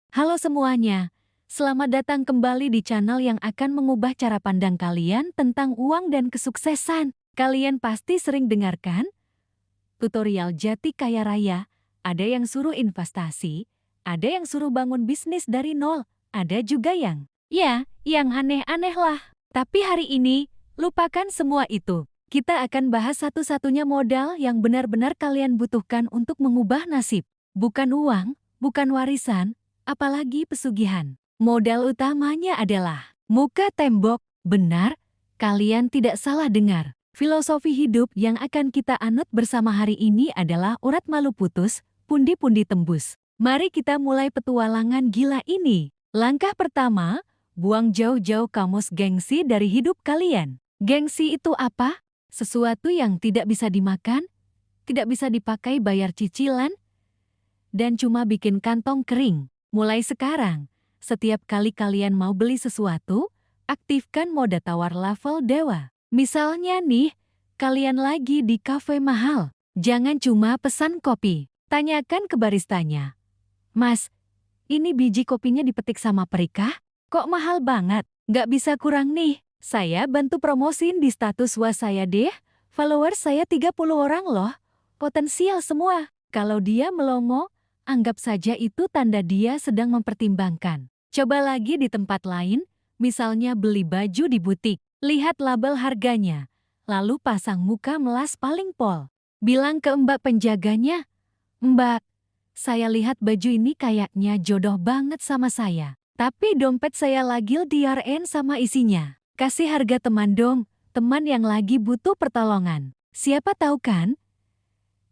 Halo semuanya, selamat datang kembali di channel yang akan mengubah cara pandang kalian tentang uang dan kesuksesan. Kalian pasti sering dengarkan tutorial jati kaya raya, ada yang suruh investasi, ada yang suruh bangun bisnis dari nol, ada juga yang aneh-aneh lah. Tapi hari ini, lupakan semua itu. Kita akan bahas satu-satunya modal yang benar-benar kalian butuhkan untuk mengubah nasib. Bukan uang, bukan warisan, apalagi pesugihan. Modal utamanya adalah muka tembok. Benar, kalian tidak salah dengar. Filosofi hidup yang akan kita anut bersama hari ini adalah urat malu putus, pundi-pundi tembus. Mari kita mulai petualangan gila ini. Langkah pertama, buang jauh-jauh kamus gengsi dari hidup kalian. Gengsi itu apa? Sesuatu yang tidak bisa dimakan, tidak bisa dipakai bayar cicilan, dan cuma bikin kantong kering. Mulai sekarang, setiap kali kalian mau beli sesuatu, aktifkan mode tawar level dewa. Misalnya nih, kalian lagi di kafe mahal. Jangan cuma pesan kopi. Tanyakan ke baristanya, "Mas, ini biji kopinya dipetik sama perikah? Kok mahal banget? Nggak bisa kurang nih. Saya bantu promosiin di status WA saya deh. Followers saya 30 orang loh. Potensial semua." Kalau dia melongo, anggap saja itu tanda dia sedang mempertimbangkan. Coba lagi di tempat lain, misalnya beli baju di butik. Lihat label harganya, lalu pasang muka melas paling pol. Bilang ke mbak penjaganya, "Mbak, saya lihat baju ini kayaknya jodoh banget sama saya. Tapi dompet saya lagi DRN sama isinya. Kasih harga teman dong, teman yang lagi butuh pertolongan." Siapa tahu kan?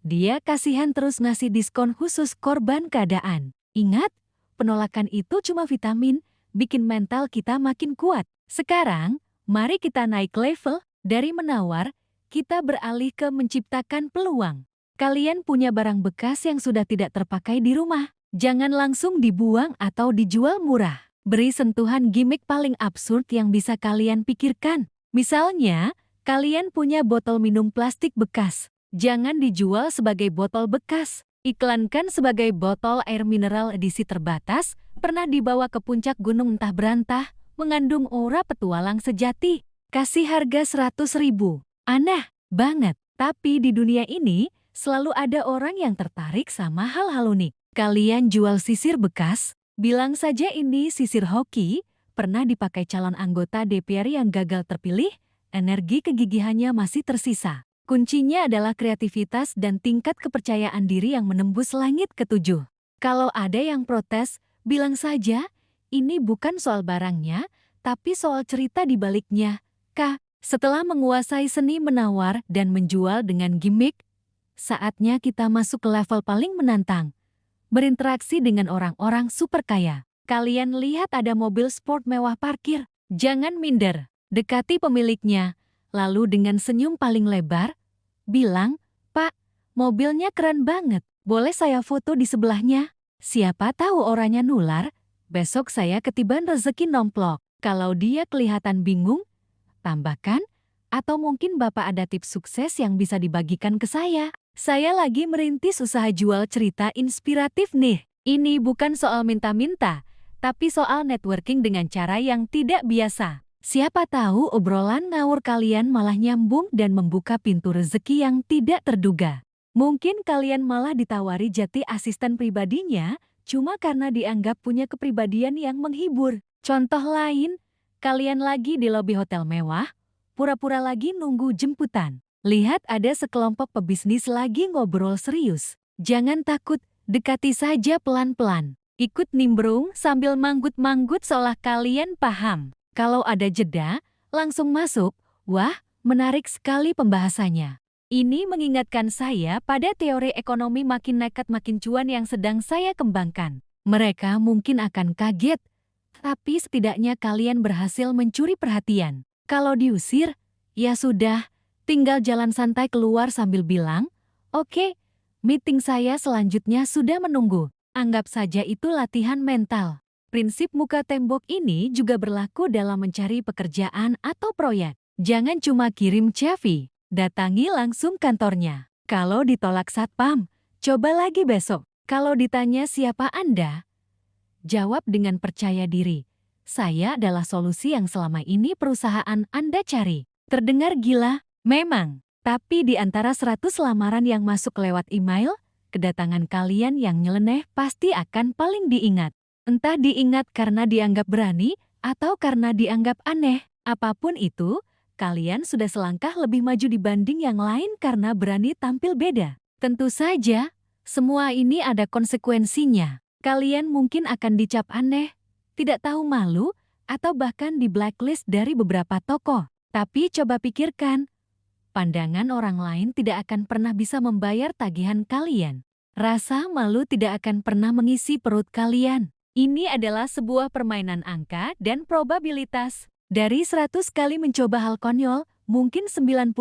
Dia kasihan terus ngasih diskon khusus korban keadaan. Ingat, penolakan itu cuma vitamin, bikin mental kita makin kuat. Sekarang, mari kita naik level, dari menawar, kita beralih ke menciptakan peluang. Kalian punya barang bekas yang sudah tidak terpakai di rumah. Jangan langsung dibuang atau dijual murah. Beri sentuhan gimmick paling absurd yang bisa kalian pikirkan. Misalnya, kalian punya botol minum plastik bekas. Jangan dijual sebagai botol bekas. Iklankan sebagai botol air mineral edisi terbatas, pernah dibawa ke puncak gunung entah berantah, mengandung aura petualang sejati. Kasih harga 100.000. Aneh banget. Tapi di dunia ini, selalu ada orang yang tertarik sama hal-hal unik. Kalian jual sisir bekas, bilang saja ini sisir hoki, pernah dipakai calon anggota DPR yang gagal terpilih, energi kegigihannya masih tersisa. Kuncinya adalah kreativitas dan tingkat kepercayaan diri yang menembus langit ketujuh. Kalau ada yang protes, bilang saja, ini bukan soal barangnya, tapi soal cerita di baliknya. Setelah menguasai seni menawar dan menjual dengan gimmick, saatnya kita masuk ke level paling menantang. Berinteraksi dengan orang-orang super kaya. Kalian lihat ada mobil sport mewah parkir. Jangan minder, dekati pemiliknya. Lalu dengan senyum paling lebar, bilang, "Pak, mobilnya keren banget. Boleh saya foto di sebelahnya?" Siapa tahu orangnya nular, besok saya ketiban rezeki nomplok. Kalau dia kelihatan bingung, tambahkan, "Atau mungkin Bapak ada tips sukses yang bisa dibagikan ke saya? Saya lagi merintis usaha jual cerita inspiratif nih." Ini bukan soal minta-minta, tapi soal networking dengan cara yang tidak biasa. Siapa tahu obrolan ngawur kalian malah nyambung dan membuka pintu rezeki yang tidak terduga. Mungkin kalian malah ditawari jadi asisten pribadinya, cuma karena dianggap punya kepribadian yang menghibur. Contoh lain, kalian lagi di lobi hotel mewah, pura-pura lagi nunggu jemputan. Lihat ada sekelompok pebisnis lagi ngobrol serius. Jangan takut, dekati saja pelan-pelan. Ikut nimbrung sambil manggut-manggut seolah kalian paham. Kalau ada jeda, langsung masuk. Wah, menarik sekali pembahasannya. Ini mengingatkan saya pada teori ekonomi makin nekat makin cuan yang sedang saya kembangkan. Mereka mungkin akan kaget, tapi setidaknya kalian berhasil mencuri perhatian. Kalau diusir, ya sudah. Tinggal jalan santai keluar sambil bilang, "Oke, meeting saya selanjutnya sudah menunggu." Anggap saja itu latihan mental. Prinsip muka tembok ini juga berlaku dalam mencari pekerjaan atau proyek. Jangan cuma kirim CV, datangi langsung kantornya. Kalau ditolak satpam, coba lagi besok. Kalau ditanya siapa Anda, Jawab dengan percaya diri. Saya adalah solusi yang selama ini perusahaan Anda cari. Terdengar gila? Memang. Tapi di antara 100 lamaran yang masuk lewat email, kedatangan kalian yang nyeleneh pasti akan paling diingat. Entah diingat karena dianggap berani, atau karena dianggap aneh. Apapun itu, kalian sudah selangkah lebih maju dibanding yang lain karena berani tampil beda. Tentu saja, semua ini ada konsekuensinya. Kalian mungkin akan dicap aneh, tidak tahu malu, atau bahkan di blacklist dari beberapa toko. Tapi coba pikirkan, pandangan orang lain tidak akan pernah bisa membayar tagihan kalian. Rasa malu tidak akan pernah mengisi perut kalian. Ini adalah sebuah permainan angka dan probabilitas. Dari 100 kali mencoba hal konyol, mungkin 99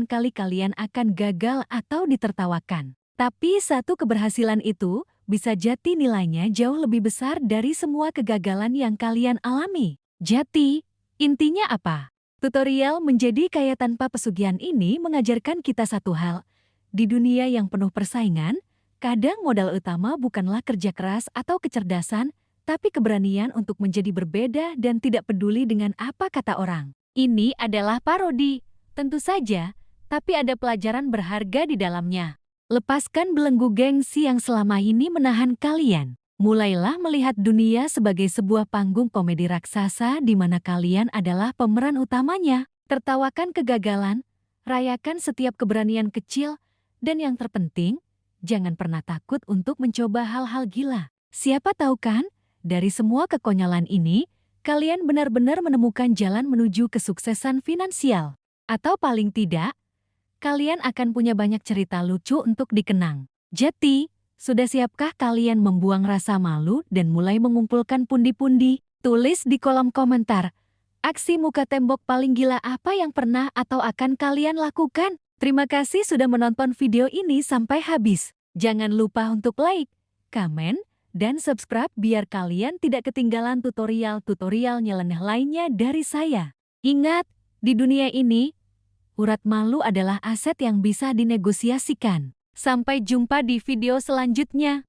kali kalian akan gagal atau ditertawakan. Tapi satu keberhasilan itu bisa jadi nilainya jauh lebih besar dari semua kegagalan yang kalian alami. Jadi, intinya apa? Tutorial menjadi kaya tanpa pesugihan ini mengajarkan kita satu hal. Di dunia yang penuh persaingan, kadang modal utama bukanlah kerja keras atau kecerdasan, tapi keberanian untuk menjadi berbeda dan tidak peduli dengan apa kata orang. Ini adalah parodi, tentu saja, tapi ada pelajaran berharga di dalamnya. Lepaskan belenggu gengsi yang selama ini menahan kalian. Mulailah melihat dunia sebagai sebuah panggung komedi raksasa di mana kalian adalah pemeran utamanya. Tertawakan kegagalan, rayakan setiap keberanian kecil, dan yang terpenting, jangan pernah takut untuk mencoba hal-hal gila. Siapa tahu kan, dari semua kekonyolan ini, kalian benar-benar menemukan jalan menuju kesuksesan finansial. Atau paling tidak, kalian akan punya banyak cerita lucu untuk dikenang. Jadi, sudah siapkah kalian membuang rasa malu dan mulai mengumpulkan pundi-pundi? Tulis di kolom komentar, aksi muka tembok paling gila apa yang pernah atau akan kalian lakukan? Terima kasih sudah menonton video ini sampai habis. Jangan lupa untuk like, komen, dan subscribe biar kalian tidak ketinggalan tutorial-tutorial nyeleneh lainnya dari saya. Ingat, di dunia ini, urat malu adalah aset yang bisa dinegosiasikan. Sampai jumpa di video selanjutnya.